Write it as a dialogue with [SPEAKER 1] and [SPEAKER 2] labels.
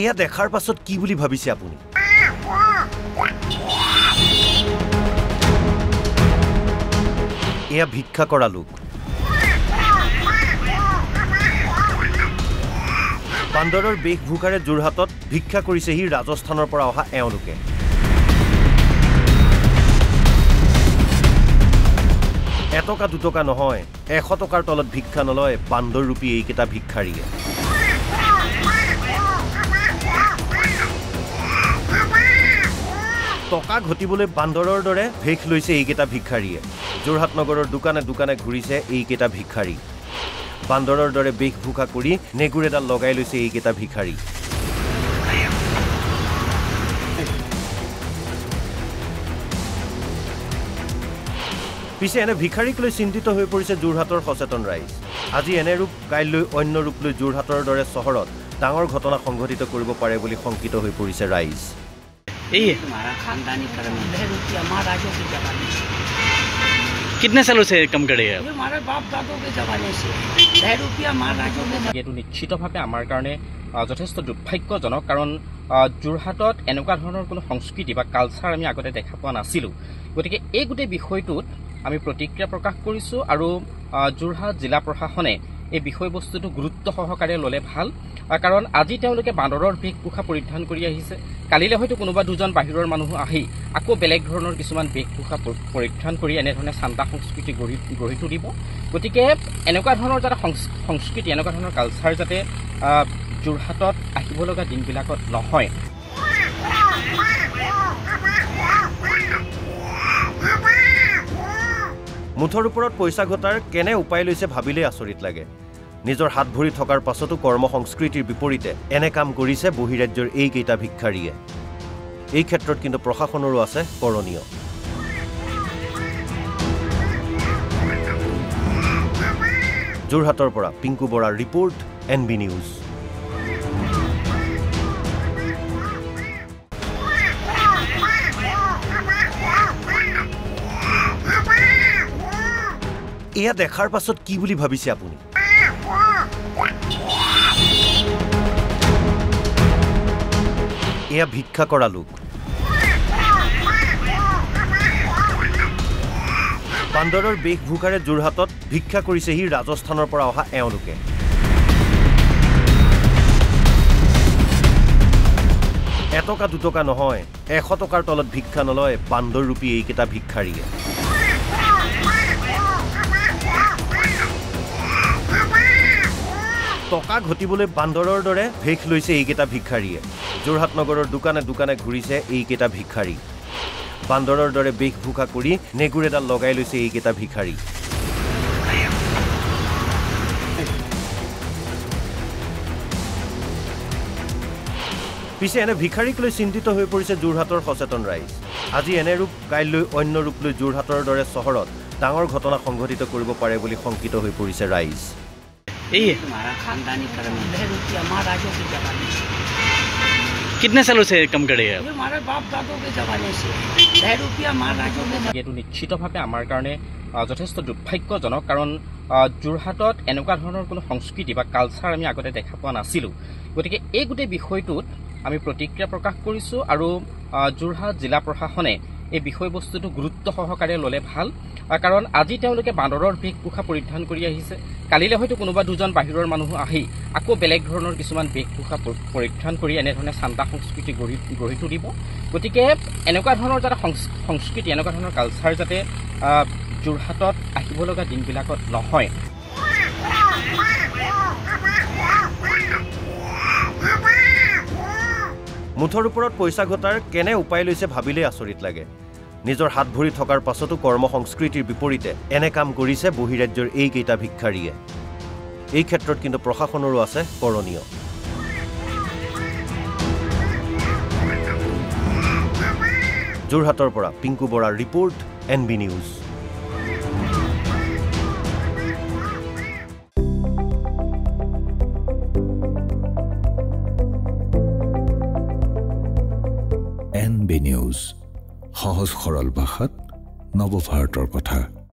[SPEAKER 1] এয়া দেখাৰ পাছত কি বুলি ভাবিছে আপুনি? এয়া ভিক্ষা কৰা লোক। বান্দৰৰ বেশভূষাৰে যোৰহাটত ভিক্ষা কৰিছেহি ৰাজস্থানৰ পৰা অহা এওঁলোকে। এটকা দুটকা নহয়, 100 টকাৰ তলত ভিক্ষা নলয় বান্দৰৰূপী এইকেইটা ভিক্ষাৰীয়ে। টকা ঘটিবলৈ বান্দৰৰ দৰে ভেষ লৈছে এইকেইটা ভিক্ষাৰীয়ে। যোৰহাট নগৰৰ দোকানে দোকানে ঘূৰিছে এইকেইটা ভিক্ষাৰী। বান্দৰৰ দৰে বেশভূষা কৰি নেগুৰ এডাল লগাই লৈছে এইকেইটা ভিক্ষাৰী। পিছে এনে ভিক্ষাৰীক লৈ চিন্তিত হৈ পৰিছে যোৰহাটৰ সচেতন ৰাইজ। আজি এনে ৰূপ কাইলৈ অন্য ৰূপ লৈ যোৰহাটৰ দৰে চহৰত ডাঙৰ ঘটনা সংঘটিত কৰিব পাৰে বুলি শংকিত হৈ পৰিছে ৰাইজ।
[SPEAKER 2] कितने सालों से कम करे हैं?
[SPEAKER 3] हमारे बाप दादों के जमाने से 10 रुपया महाराजों के।
[SPEAKER 2] এইটো নিশ্চিতভাৱে আমাৰ কাৰণে যথেষ্ট দুৰ্ভাগ্যজনক, কাৰণ যোৰহাটত এনেকুৱা ধৰণৰ কোনো সংস্কৃতি বা কালচাৰ আমি আগতে দেখা পোৱা নাছিলোঁ। গতিকে এই গোটেই বিষয়টোত আমি প্ৰতিক্ৰিয়া প্ৰকাশ কৰিছোঁ আৰু যোৰহাট জিলা প্ৰশাসনে এই বিষয়বস্তুটো গুৰুত্ব সহকাৰে ল'লে ভাল, কাৰণ আজি তেওঁলোকে বান্দৰৰ বেশভূষা পৰিধান কৰি আহিছে। কালিলৈ হয়তো কোনোবা দুজন বাহিৰৰ মানুহ আহি আকৌ বেলেগ ধৰণৰ কিছুমান বেশভূষা পৰিধান কৰি এনেধৰণে চান্দা সংস্কৃতি গঢ়ি তুলিব। গতিকে এনেকুৱা ধৰণৰ যাতে সংস্কৃতি, এনেকুৱা ধৰণৰ কালচাৰ যাতে যোৰহাটত আহিব লগা দিনবিলাকত নহয়।
[SPEAKER 1] মুঠৰ ওপৰত পইচা ঘটাৰ কেনে উপায় লৈছে ভাবিলেই আচৰিত লাগে। নিজৰ হাত ভৰি থকাৰ পাছতো কৰ্ম সংস্কৃতিৰ বিপৰীতে এনে কাম কৰিছে বহিৰাজ্যৰ এইকেইটা ভিক্ষাৰীয়ে। এই ক্ষেত্ৰত কিন্তু প্ৰশাসনৰো আছে কৰণীয়। যোৰহাটৰ পৰা পিংকু বৰাৰ ৰিপৰ্ট, NB নিউজ। এয়া দেখাৰ পাছত কি বুলি ভাবিছে আপুনি? এয়া ভিক্ষা কৰা লোক। বান্দৰৰ বেশভূষাৰে যোৰহাটত ভিক্ষা কৰিছেহি ৰাজস্থানৰ পৰা অহা এওঁলোকে। এটকা দুটকা নহয়, 100 টকাৰ তলত ভিক্ষা নলয় বান্দৰৰূপী এইকেইটা ভিক্ষাৰীয়ে। টকা ঘটিবলৈ বান্দৰৰ দৰে ভেষ লৈছে এইকেইটা ভিক্ষাৰীয়ে। যোৰহাট নগৰৰ দোকানে দোকানে ঘূৰিছে এইকেইটা ভিক্ষাৰী। বান্দৰৰ দৰে বেশভূষা কৰি নেগুৰ এডাল লগাই লৈছে এইকেইটা ভিক্ষাৰী। পিছে এনে ভিক্ষাৰীক লৈ চিন্তিত হৈ পৰিছে যোৰহাটৰ সচেতন ৰাইজ। আজি এনে ৰূপ কাইলৈ অন্য ৰূপ লৈ যোৰহাটৰ দৰে চহৰত ডাঙৰ ঘটনা সংঘটিত কৰিব পাৰে বুলি শংকিত হৈ পৰিছে ৰাইজ।
[SPEAKER 3] हमारा खानदानी कर्म 10 रुपया महाराजों के जमाने से।
[SPEAKER 2] कितने सालों से कम करे हैं?
[SPEAKER 3] हमारे बाप दादों के जमाने से 10 रुपया महाराजों के।
[SPEAKER 2] এইটো নিশ্চিতভাৱে আমাৰ কাৰণে যথেষ্ট দুৰ্ভাগ্যজনক, কাৰণ যোৰহাটত এনেকুৱা ধৰণৰ কোনো সংস্কৃতি বা কালচাৰ আমি আগতে দেখা পোৱা নাছিলোঁ। গতিকে এই গোটেই বিষয়টোত আমি প্ৰতিক্ৰিয়া প্ৰকাশ কৰিছোঁ আৰু যোৰহাট জিলা প্ৰশাসনে এই বিষয়বস্তুটো গুৰুত্ব সহকাৰে ল'লে ভাল, কাৰণ আজি তেওঁলোকে বান্দৰৰ বেশভূষা পৰিধান কৰি আহিছে। কালিলৈ হয়তো কোনোবা দুজন বাহিৰৰ মানুহ আহি আকৌ বেলেগ ধৰণৰ কিছুমান বেশভূষা পৰিধান কৰি এনেধৰণে চান্দা সংস্কৃতি গঢ়ি তুলিব। গতিকে এনেকুৱা ধৰণৰ যাতে সংস্কৃতি, এনেকুৱা ধৰণৰ কালচাৰ যাতে যোৰহাটত আহিব লগা দিনবিলাকত নহয়।
[SPEAKER 1] মুঠৰ ওপৰত পইচা ঘটাৰ কেনে উপায় লৈছে ভাবিলেই আচৰিত লাগে। নিজৰ হাত ভৰি থকাৰ পাছতো কৰ্ম সংস্কৃতিৰ বিপৰীতে এনে কাম কৰিছে বহিৰাজ্যৰ এইকেইটা ভিক্ষাৰীয়ে। এই ক্ষেত্ৰত কিন্তু প্ৰশাসনৰো আছে কৰণীয়। যোৰহাটৰ পৰা পিংকু বৰাৰ report, NB news.
[SPEAKER 4] NB news, সহজ সৰল ভাষাত নৱভাৰতৰ কথা।